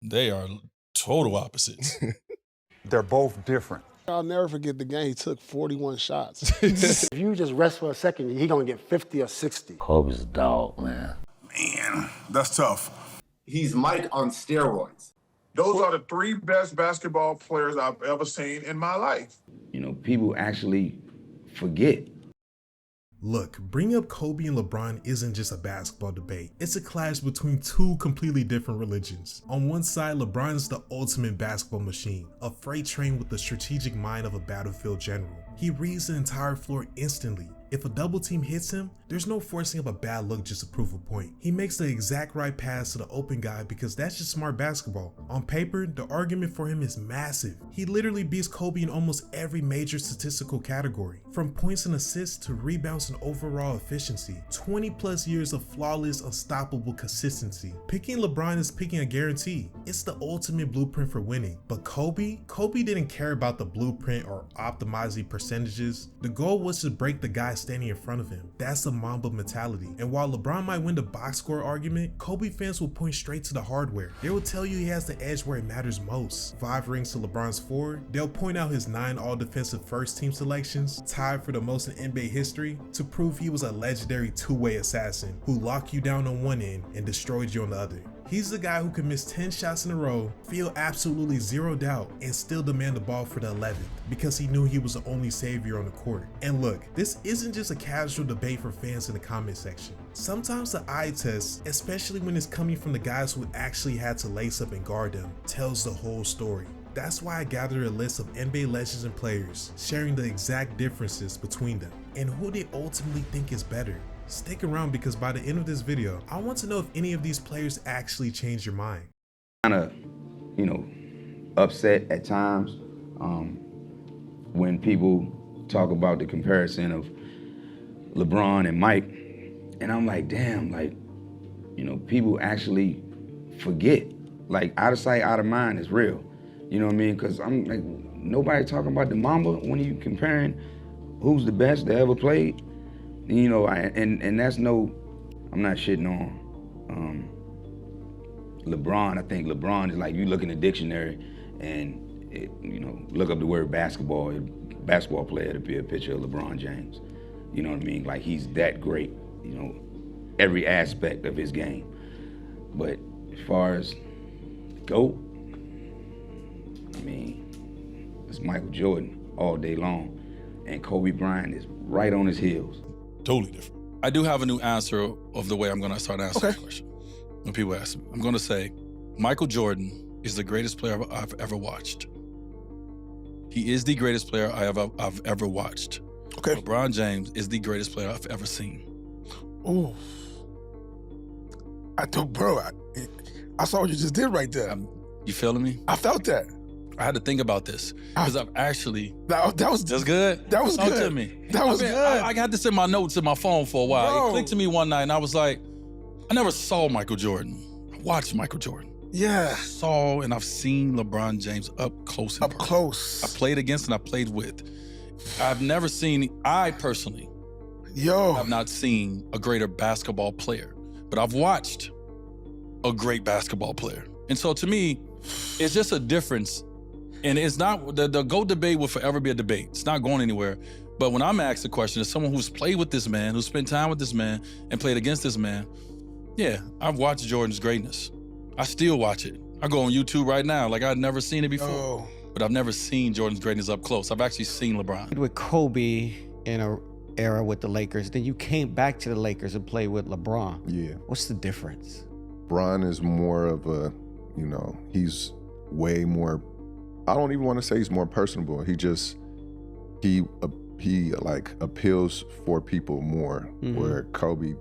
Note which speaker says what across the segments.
Speaker 1: They are total opposites.
Speaker 2: They're both different.
Speaker 3: I'll never forget the game. He took 41 shots.
Speaker 4: If you just rest for a second, he gonna get 50 or 60.
Speaker 5: Kobe's a dog, man.
Speaker 6: Man, that's tough.
Speaker 7: He's Mike on steroids.
Speaker 6: Those are the three best basketball players I've ever seen in my life.
Speaker 8: You know, people actually forget.
Speaker 9: Look, bringing up Kobe and LeBron isn't just a basketball debate. It's a clash between two completely different religions. On one side, LeBron is the ultimate basketball machine, a freight train with the strategic mind of a battlefield general. He reads the entire floor instantly. If a double team hits him, there's no forcing up a bad look just to prove a point. He makes the exact right pass to the open guy because that's just smart basketball. On paper, the argument for him is massive. He literally beats Kobe in almost every major statistical category, from points and assists to rebounds and overall efficiency. 20 plus years of flawless, unstoppable consistency. Picking LeBron is picking a guarantee. It's the ultimate blueprint for winning. But Kobe didn't care about the blueprint or optimizing percentages. The goal was to break the guy standing in front of him. That's the Mamba mentality. And while LeBron might win the box score argument, Kobe fans will point straight to the hardware. They will tell you he has the edge where it matters most. 5 rings to LeBron's 4. They'll point out his 9 all-defensive first team selections, tied for the most in NBA history, to prove he was a legendary two-way assassin who locked you down on one end and destroyed you on the other. He's the guy who can miss 10 shots in a row, feel absolutely zero doubt, and still demand the ball for the 11th because he knew he was the only savior on the court. And look, this isn't just a casual debate for fans in the comment section. Sometimes the eye test, especially when it's coming from the guys who actually had to lace up and guard them, tells the whole story. That's why I gathered a list of NBA legends and players, sharing the exact differences between them and who they ultimately think is better. Stick around because by the end of this video, I want to know if any of these players actually changed your mind.
Speaker 8: Kind of, you know, upset at times when people talk about the comparison of LeBron and Mike. And I'm like, damn, like, you know, people actually forget. Like, out of sight, out of mind is real. You know what I mean? Because I'm like, nobody talking about the Mamba when you comparing who's the best that ever played. You know, and that's no, I'm not shitting on LeBron. I think LeBron is like, you look in the dictionary and it, you know, look up the word basketball player to be a picture of LeBron James. You know what I mean? Like, he's that great, you know, every aspect of his game. But as far as GOAT, I mean, it's Michael Jordan all day long, and Kobe Bryant is right on his heels.
Speaker 1: Totally different. I do have a new answer of the way I'm gonna start answering the question. When people ask me, I'm gonna say, Michael Jordan is the greatest player I've ever watched. He is the greatest player I've ever watched.
Speaker 3: Okay.
Speaker 1: LeBron James is the greatest player I've ever seen.
Speaker 3: Ooh. I saw what you just did right there.
Speaker 1: You feeling me?
Speaker 3: I felt that.
Speaker 1: I had to think about this because I've actually.
Speaker 3: That's
Speaker 1: good.
Speaker 3: That was
Speaker 1: Talk
Speaker 3: good.
Speaker 1: to me.
Speaker 3: That was good.
Speaker 1: I got this in my notes in my phone for a while.
Speaker 3: Bro.
Speaker 1: It clicked to me one night, and I was like, I never saw Michael Jordan. I watched Michael Jordan.
Speaker 3: Yeah.
Speaker 1: I saw and I've seen LeBron James up close.
Speaker 3: Up close.
Speaker 1: I played against and I played with. I've never seen. I personally, have not seen a greater basketball player, but I've watched a great basketball player, and so to me, it's just a difference. And it's not, the GOAT debate will forever be a debate. It's not going anywhere. But when I'm asked the question, as someone who's played with this man, who's spent time with this man, and played against this man, yeah, I've watched Jordan's greatness. I still watch it. I go on YouTube right now, like I've never seen it before. But I've never seen Jordan's greatness up close. I've actually seen LeBron.
Speaker 10: With Kobe in an era with the Lakers, then you came back to the Lakers and played with LeBron.
Speaker 11: Yeah.
Speaker 10: What's the difference?
Speaker 11: Bron is more of a, you know, he's way more, I don't even want to say he's more personable. He like appeals for people more, where Kobe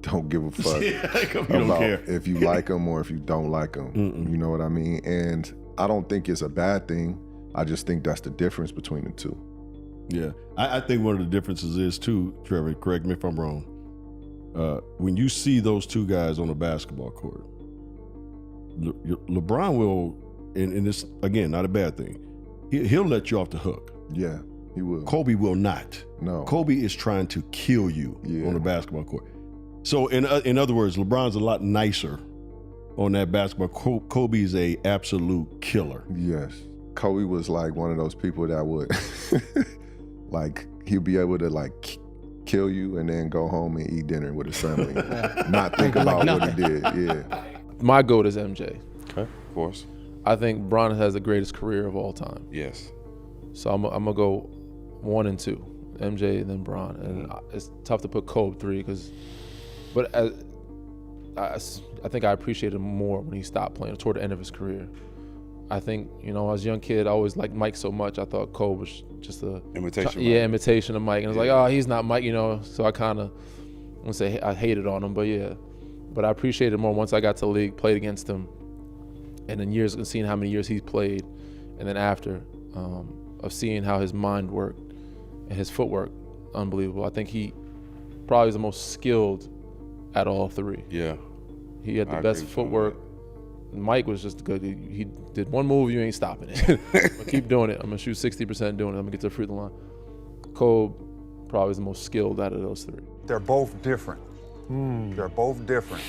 Speaker 11: don't give a fuck about if you like him or if you don't like him. You know what I mean? And I don't think it's a bad thing. I just think that's the difference between the two.
Speaker 12: Yeah, I think one of the differences is too, Trevor, correct me if I'm wrong, when you see those two guys on a basketball court, LeBron will, and it's, again, not a bad thing, he'll let you off the hook.
Speaker 11: Yeah, he will.
Speaker 12: Kobe will not.
Speaker 11: No.
Speaker 12: Kobe is trying to kill you on a basketball court. So in other words, LeBron's a lot nicer on that basketball. Kobe's a absolute killer.
Speaker 11: Yes. Kobe was like one of those people that would, like, he'd be able to like kill you and then go home and eat dinner with his family, not think about what he did. Yeah.
Speaker 5: My GOAT is MJ.
Speaker 13: Okay, of course.
Speaker 5: I think Bron has the greatest career of all time.
Speaker 13: Yes.
Speaker 5: So I'm gonna go 1 and 2, MJ and then Bron, and it's tough to put Kobe 3 but I think I appreciated him more when he stopped playing toward the end of his career. I think, you know, as a young kid, I always liked Mike so much. I thought Kobe was just a
Speaker 13: imitation.
Speaker 5: Imitation of Mike. And I was like, oh, he's not Mike, you know. So I kind of, I won't say I hated on him, but yeah. But I appreciated him more once I got to the league, played against him, and then years and seeing how many years he's played, and then after, of seeing how his mind worked and his footwork, unbelievable. I think he probably is the most skilled at all three.
Speaker 13: Yeah.
Speaker 5: He had the best footwork. Mike was just good. He did one move, you ain't stopping it. I'm gonna keep doing it. I'm gonna shoot 60% doing it. I'm gonna get to the free throw line. Kobe probably is the most skilled out of those three.
Speaker 2: They're both different. They're both different.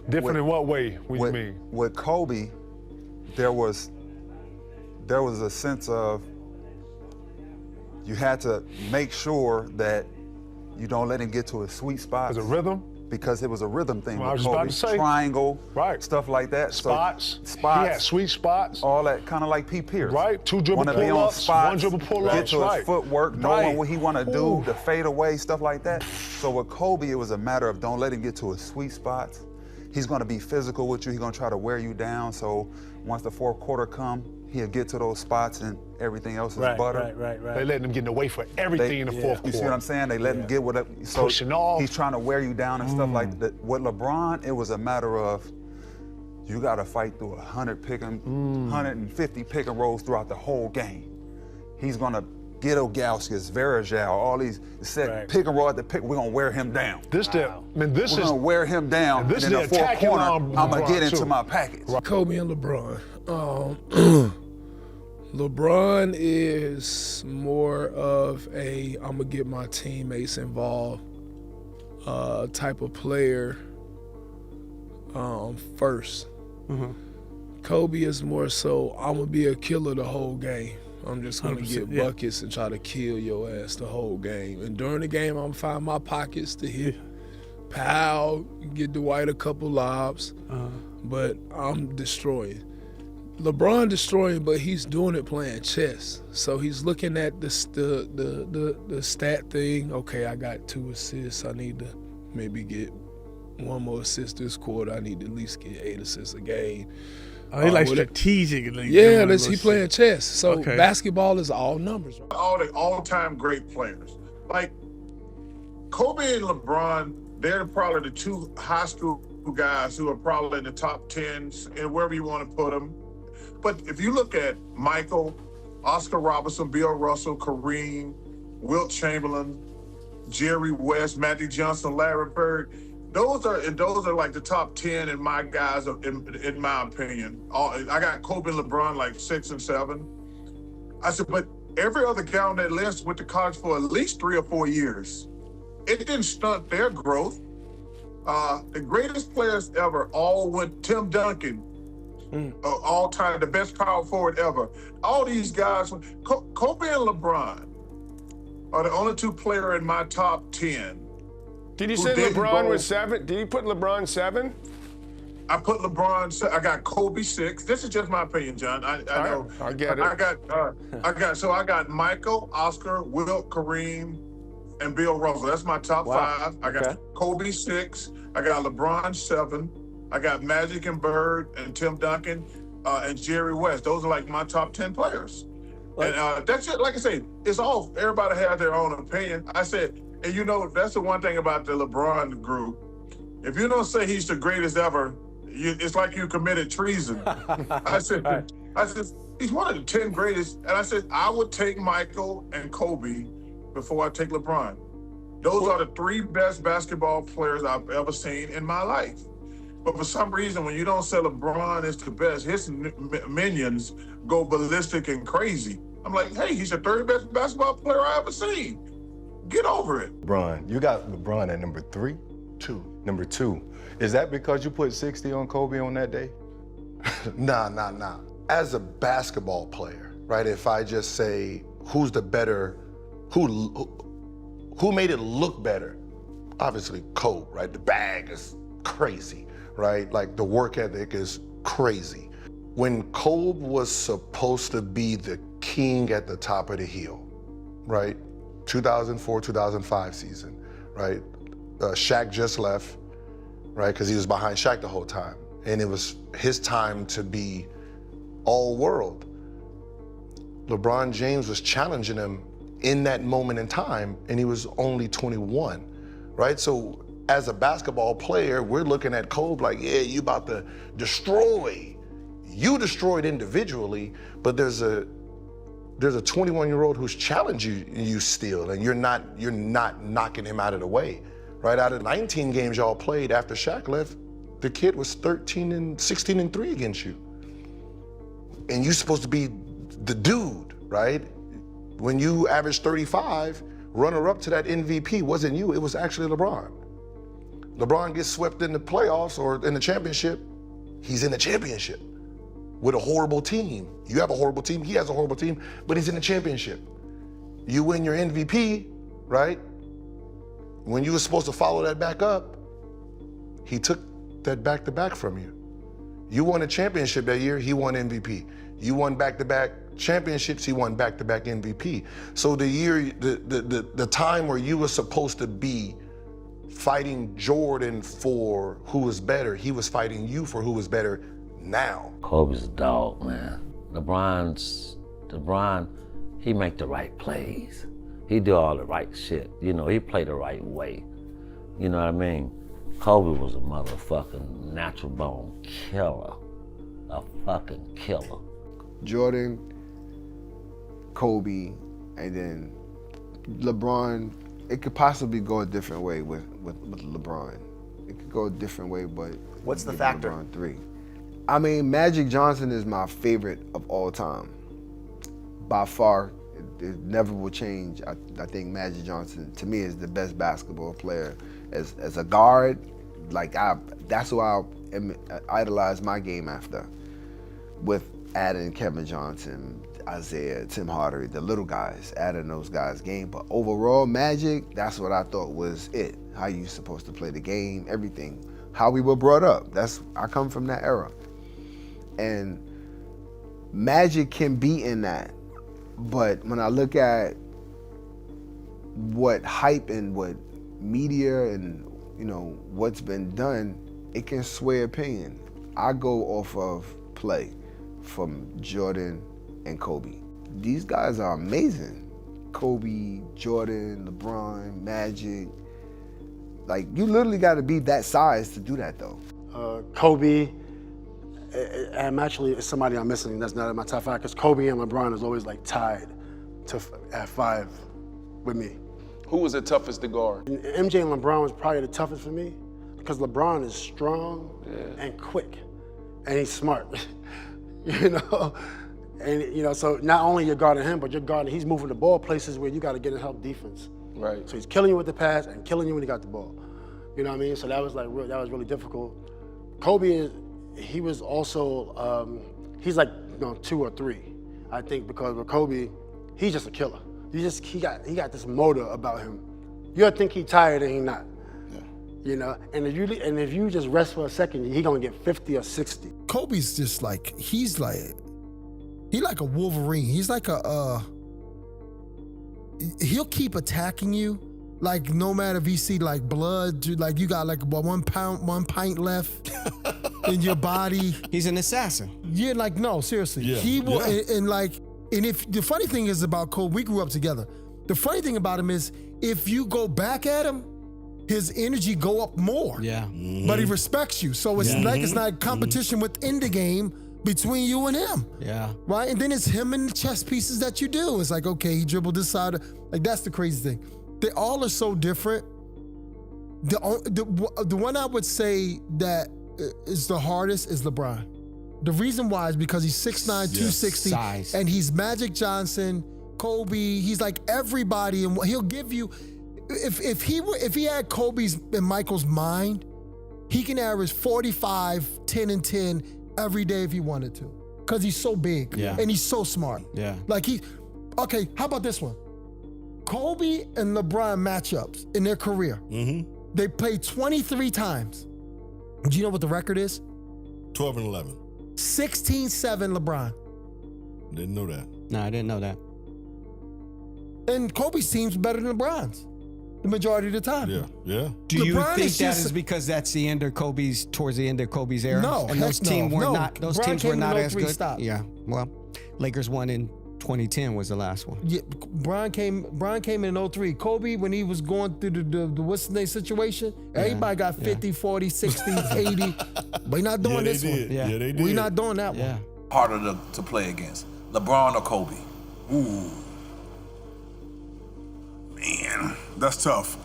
Speaker 14: Different in what way? What do you mean?
Speaker 2: With Kobe, there was a sense of you had to make sure that you don't let him get to a sweet spot.
Speaker 14: Because of rhythm?
Speaker 2: Because it was a rhythm thing
Speaker 14: Well, I
Speaker 2: with
Speaker 14: was
Speaker 2: Kobe.
Speaker 14: about to say.
Speaker 2: Triangle,
Speaker 14: Right.
Speaker 2: stuff like that.
Speaker 14: Spots.
Speaker 2: So, spots.
Speaker 14: He had sweet spots.
Speaker 2: All that, kind of like P. Pierce.
Speaker 14: Right. 2 dribble
Speaker 2: Wanna be on
Speaker 14: pull-ups,
Speaker 2: spots,
Speaker 14: 1 dribble pull-ups.
Speaker 2: get to
Speaker 14: Right.
Speaker 2: his footwork, knowing
Speaker 14: Right.
Speaker 2: what he want to do,
Speaker 14: Ooh.
Speaker 2: the fade away, stuff like that. So with Kobe, it was a matter of don't let him get to his sweet spots. He's going to be physical with you. He's going to try to wear you down. So once the fourth quarter come, he'll get to those spots and everything else is butter.
Speaker 14: Right. They letting him get away for everything in the fourth quarter.
Speaker 2: You see what I'm saying? They let him get whatever. So
Speaker 14: Pushing off.
Speaker 2: he's trying to wear you down and stuff like that. With LeBron, it was a matter of you got to fight through 150 pick and rolls throughout the whole game. He's going to get Gauskas, Verajao, all these set pick and roll at the pick. We're going to wear him down.
Speaker 14: This is
Speaker 2: We're going to wear him down. And in the fourth corner, I'm going to get into my package.
Speaker 3: Kobe and LeBron. LeBron is more of a I'm gonna get my teammates involved type of player first. Kobe is more so I'm gonna be a killer the whole game. I'm just gonna get buckets and try to kill your ass the whole game. And during the game, I'm gonna find my pockets to hit. Powell, get Dwight a couple lobs, but I'm destroying. LeBron destroying, but he's doing it playing chess. So he's looking at the stat thing. Okay, I got 2 assists. I need to maybe get 1 more assist this quarter. I need to at least get 8 assists a game.
Speaker 15: Oh, he like strategic.
Speaker 3: Yeah, he playing chess. So basketball is all numbers. Right?
Speaker 6: All the all-time great players. Like Kobe and LeBron, they're probably the 2 high school guys who are probably in the top 10s and wherever you want to put them. But if you look at Michael, Oscar Robertson, Bill Russell, Kareem, Wilt Chamberlain, Jerry West, Magic Johnson, Larry Bird, those are like the top 10 in my guys, in my opinion. I got Kobe and LeBron like 6 and 7. I said, but every other guy on that list went to college for at least 3 or 4 years. It didn't stunt their growth. The greatest players ever all went. Tim Duncan, all time, the best power forward ever. All these guys, Kobe and LeBron are the only 2 players in my top 10.
Speaker 14: Did you say LeBron was 7? Did you put LeBron 7?
Speaker 6: I put LeBron. I got Kobe 6. This is just my opinion, John. I know.
Speaker 14: I get it.
Speaker 6: I got Michael, Oscar, Wilt, Kareem, and Bill Russell. That's my top 5. I got Kobe 6. I got LeBron 7. I got Magic and Bird and Tim Duncan and Jerry West. Those are like my top 10 players. And that's it. Like I say, it's all, everybody has their own opinion. I said, and you know, that's the one thing about the LeBron group. If you don't say he's the greatest ever, it's like you committed treason. I said, he's one of the 10 greatest. And I said, I would take Michael and Kobe before I take LeBron. Those are the 3 best basketball players I've ever seen in my life. But for some reason, when you don't say LeBron is the best, his minions go ballistic and crazy. I'm like, hey, he's the 3rd best basketball player I ever seen. Get over it.
Speaker 16: LeBron, you got LeBron at number 3?
Speaker 14: 2.
Speaker 13: Number 2, is that because you put 60 on Kobe on that day?
Speaker 16: Nah. As a basketball player, right, if I just say who's the better, who made it look better? Obviously Kobe, right? The bag is crazy, right? Like the work ethic is crazy. When Kobe was supposed to be the king at the top of the hill, right? 2004, 2005 season, right? Shaq just left, right? Because he was behind Shaq the whole time. And it was his time to be all world. LeBron James was challenging him in that moment in time, and he was only 21, right? So as a basketball player, we're looking at Kobe like, yeah, you about to destroy. You destroyed individually, but there's a 21-year-old who's challenging you still, and you're not knocking him out of the way, right? Out of 19 games y'all played after Shaq left, the kid was 16-3 against you. And you're supposed to be the dude, right? When you averaged 35, runner-up to that MVP wasn't you, it was actually LeBron. LeBron gets swept in the playoffs or in the championship, he's in the championship with a horrible team. You have a horrible team, he has a horrible team, but he's in the championship. You win your MVP, right? When you were supposed to follow that back up, he took that back-to-back from you. You won a championship that year, he won MVP. You won back-to-back championships, he won back-to-back MVP. So the time where you were supposed to be fighting Jordan for who was better, he was fighting you for who was better now.
Speaker 17: Kobe's a dog, man. LeBron, he make the right plays. He do all the right shit. You know, he play the right way. You know what I mean? Kobe was a motherfucking natural born killer. A fucking killer.
Speaker 18: Jordan, Kobe, and then LeBron, it could possibly go a different way with LeBron. It could go a different way, but
Speaker 19: what's the factor?
Speaker 18: LeBron 3. I mean, Magic Johnson is my favorite of all time. By far, it never will change. I think Magic Johnson, to me, is the best basketball player. As a guard, like that's who I idolize my game after. With adding Kevin Johnson, Isaiah, Tim Hardaway, the little guys, adding those guys' game. But overall, Magic, that's what I thought was it. How you supposed to play the game, everything. How we were brought up. I come from that era. And Magic can be in that. But when I look at what hype and what media and what's been done, it can sway opinion. I go off of play from Jordan and Kobe. These guys are amazing. Kobe, Jordan, LeBron, Magic. Like, you literally got to be that size to do that, though.
Speaker 4: Kobe, I'm actually somebody I'm missing that's not in my top 5, because Kobe and LeBron is always like tied at 5 with me.
Speaker 3: Who was the toughest to guard?
Speaker 4: MJ and LeBron was probably the toughest for me, because LeBron is strong and quick, and he's smart. And so not only you're guarding him, but he's moving the ball places where you got to get in help defense.
Speaker 3: Right.
Speaker 4: So he's killing you with the pass and killing you when he got the ball. You know what I mean? So that was really difficult. Kobe he was also he's like 2 or 3, I think, because with Kobe, he's just a killer. He got this motor about him. You'll think he's tired and he's not. Yeah. And if you just rest for a second, he's gonna get 50 or 60.
Speaker 20: Kobe's just like he's like a Wolverine. He's like he'll keep attacking you, like no matter if he see like blood, like you got like 1 pint left in your body.
Speaker 10: He's an assassin.
Speaker 20: Yeah, like no, seriously.
Speaker 10: Yeah.
Speaker 20: He will, and if the funny thing is about Kobe, we grew up together. The funny thing about him is if you go back at him, his energy go up more.
Speaker 10: Yeah.
Speaker 20: Mm-hmm. But he respects you, so it's like it's not competition within the game between you and him.
Speaker 10: Yeah.
Speaker 20: Right? And then it's him and the chess pieces that you do. It's like, okay, he dribbled this side. Like, that's the crazy thing. They all are so different. The one I would say that is the hardest is LeBron. The reason why is because he's 6'9", 260,
Speaker 10: size.
Speaker 20: And he's Magic Johnson, Kobe. He's like everybody, and he'll give you. If he had Kobe's and Michael's mind, he can average 45, 10 and 10 every day if he wanted to. Because he's so big and he's so smart.
Speaker 10: Yeah.
Speaker 20: Like okay, how about this one? Kobe and LeBron matchups in their career. They played 23 times. Do you know what the record is?
Speaker 12: 12 and 11.
Speaker 20: 16-7 LeBron.
Speaker 12: Didn't know that.
Speaker 10: No, I didn't know that.
Speaker 20: And Kobe's team's better than LeBron's the majority of the time.
Speaker 12: Yeah.
Speaker 10: Do you
Speaker 20: LeBron
Speaker 10: think
Speaker 20: is
Speaker 10: that
Speaker 20: just-
Speaker 10: is because that's the end of towards the end of Kobe's era?
Speaker 20: No,
Speaker 10: and those
Speaker 20: heck
Speaker 10: teams
Speaker 20: no.
Speaker 10: were
Speaker 20: No,
Speaker 10: not. Those
Speaker 20: LeBron
Speaker 10: teams
Speaker 20: came
Speaker 10: were
Speaker 20: in
Speaker 10: not
Speaker 20: 03,
Speaker 10: as good.
Speaker 20: stop.
Speaker 10: Yeah. Well, Lakers won in 2010 was the last one.
Speaker 20: Yeah, Bron came in 03. Kobe, when he was going through the what's the name situation, everybody got 50, 40, 60, 80. We're not doing this one.
Speaker 12: Yeah, they did.
Speaker 20: We're not doing that one.
Speaker 19: Harder to play against, LeBron or Kobe?
Speaker 21: Ooh. Man, that's tough.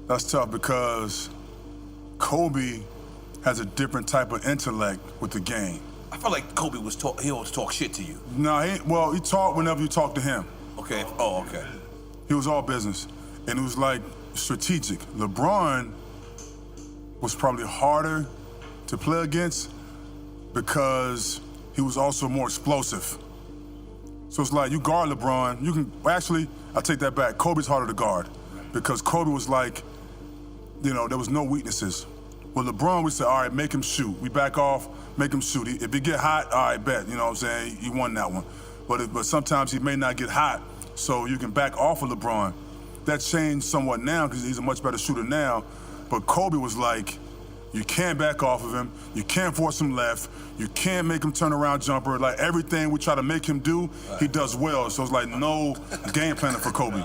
Speaker 21: That's tough because Kobe has a different type of intellect with the game.
Speaker 19: I feel like Kobe he always talk shit to you.
Speaker 21: No, he talked whenever you talk to him.
Speaker 19: Okay. Oh, okay.
Speaker 21: He was all business. And it was like strategic. LeBron was probably harder to play against because he was also more explosive. So it's like you guard LeBron, you can, actually, I take that back. Kobe's harder to guard because Kobe was like, you know, there was no weaknesses. With LeBron, we said, all right, make him shoot. We back off, make him shoot. If he get hot, all right, bet. You know what I'm saying? He won that one. But sometimes he may not get hot, so you can back off of LeBron. That changed somewhat now because he's a much better shooter now. But Kobe was like, you can't back off of him. You can't force him left. You can't make him turn around jumper. Like everything we try to make him do, he does well. So it's like no game planning for Kobe.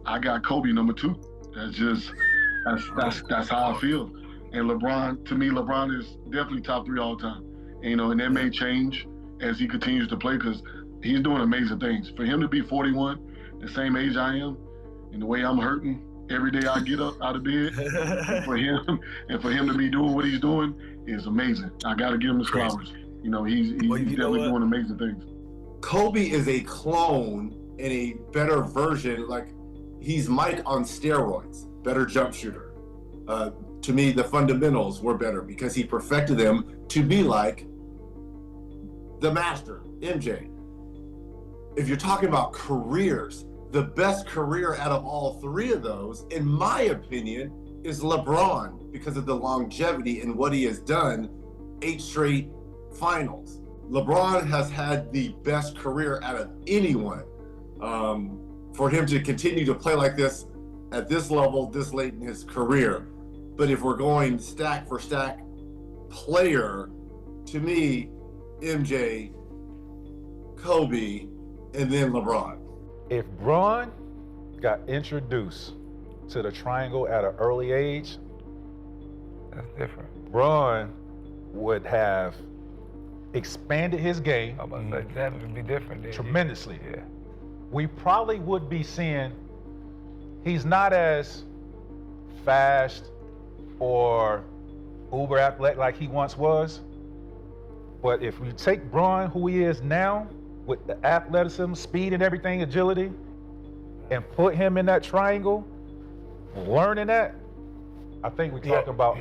Speaker 22: I got Kobe number 2. That's how I feel. And LeBron, to me, LeBron is definitely top 3 all the time. And that may change as he continues to play because he's doing amazing things. For him to be 41, the same age I am, and the way I'm hurting every day I get up out of bed, and for him to be doing what he's doing is amazing. I got to give him his flowers. He's definitely doing amazing things.
Speaker 7: Kobe is a clone and a better version. Like he's Mike on steroids, better jump shooter. To me, the fundamentals were better because he perfected them to be like the master, MJ. If you're talking about careers, the best career out of all 3 of those, in my opinion, is LeBron because of the longevity and what he has done, 8 straight finals. LeBron has had the best career out of anyone. For him to continue to play like this at this level, this late in his career. But if we're going stack for stack player, to me, MJ, Kobe, and then LeBron.
Speaker 23: If Bron got introduced to the triangle at an early age,
Speaker 24: that's different.
Speaker 23: Bron would have expanded his game.
Speaker 24: I'm about to say that would be different.
Speaker 23: Tremendously.
Speaker 24: Yeah.
Speaker 23: We probably would be seeing he's not as fast or uber athletic like he once was. But if we take Bron, who he is now, with the athleticism, speed and everything, agility, and put him in that triangle, learning that, I think we're talking about,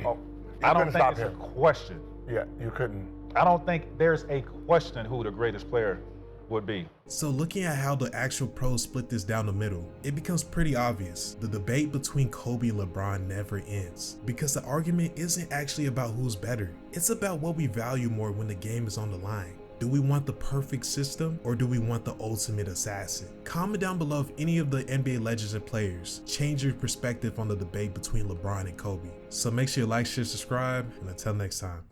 Speaker 23: I don't think it's a question.
Speaker 24: Yeah, you couldn't.
Speaker 23: I don't think there's a question who the greatest player would be.
Speaker 9: So looking at how the actual pros split this down the middle, it becomes pretty obvious. The debate between Kobe and LeBron never ends because the argument isn't actually about who's better. It's about what we value more when the game is on the line. Do we want the perfect system or do we want the ultimate assassin? Comment down below if any of the NBA legends and players change your perspective on the debate between LeBron and Kobe. So make sure you like, share, subscribe, and until next time.